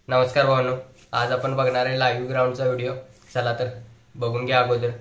नमस्कार भावांनो, आज आपण बघणार आहे लाईव्ह ग्राउंडचा व्हिडिओ। चला तर बघून घ्या अगोदर।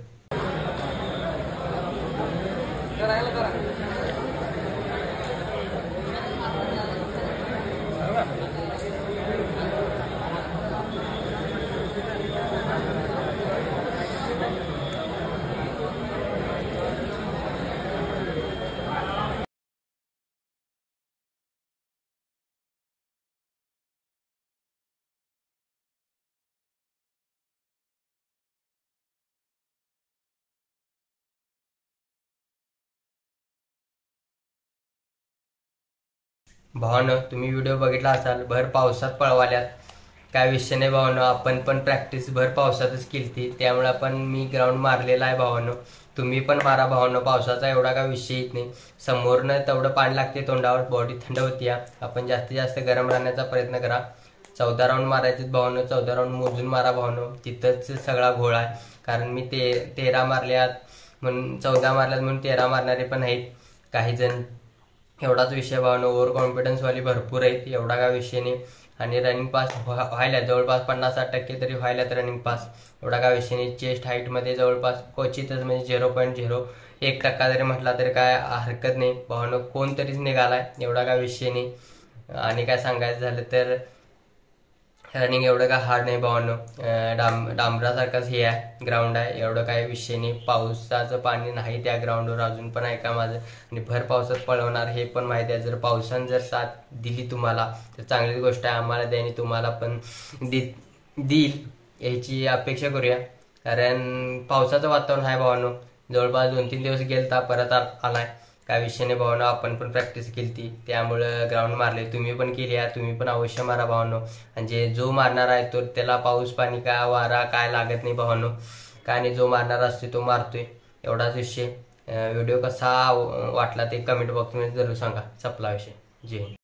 भावांनो, तुम्ही व्हिडिओ बघितला असाल, भर पावसात पळवाल्यात। काय विषय नाही भावांनो, आपण पण प्रॅक्टिस भर पावसातच केली, त्यामुळे आपण मी ग्राउंड मारलेला आहे भावांनो। तुम्ही पण मारा भावांनो, पावसाचा एवढा काय विषय येत नाही। समोरनं तेवढं पाणी लागते तोंडावर, बॉडी थंड होती। आपण जास्तीत जास्त गरम राहण्याचा प्रयत्न करा। 14 राऊंड मारायचे भावांनो, 14 राऊंड मोजून मारा भावांनो, तिथंच सगळा घोळ आहे। कारण मी 13 मारल्यात म्हणून 14 मारल्यात म्हणून 13 मारणारे पण आहेत काही जण। एवढाच विषय भावांनो, ओव्हर कॉन्फिडन्स वाली भरपूर आहेत, एवढा काय विषय नाही। आणि रनिंग पास व्हायला जवळपास 50-60% तरी व्हायलात रनिंग पास, एवढा काय विषय नाही। चेस्ट हाईटमध्ये जवळपास क्वचितच म्हणजे 0.01% जरी म्हटला तरी काय हरकत नाही भावांनो, कोणतरीच निघालाय, एवढा काय विषय नाही। आणि काय सांगायचं झालं तर रनिंग एवढं काय हार्ड नाही भावांनो, डांबरासारखाच हे आहे ग्राउंड आहे, एवढं काय विषय नाही। पावसाचं पाणी नाही त्या ग्राउंडवर अजून पण, ऐका माझं। आणि भर पावसात पळवणार हे पण माहिती आहे। जर पावसानं जर साथ दिली तुम्हाला तर चांगलीच गोष्ट आहे, आम्हाला द्या आणि तुम्हाला पण देईल याची अपेक्षा करूया। कारण पावसाचं वातावरण आहे भावांनो, जवळपास 2-3 दिवस गेलता, परत आलाय, काय विषय नाही भावांनो। आपण पण प्रॅक्टिस केली, त्यामुळं ग्राउंड मारले, तुम्ही पण केली आहे, तुम्ही पण अवश्य मारा भावांनो। म्हणजे जो मारणार आहे तो त्याला पाऊस पाणी काय वारा काय लागत नाही भावांनो, काय नाही, जो मारणार असतो तो मारतोय, एवढाच विषय। व्हिडिओ कसा वाटला ते कमेंट बॉक्समध्ये जरूर सांगा। संपला विषय। जय हिंद।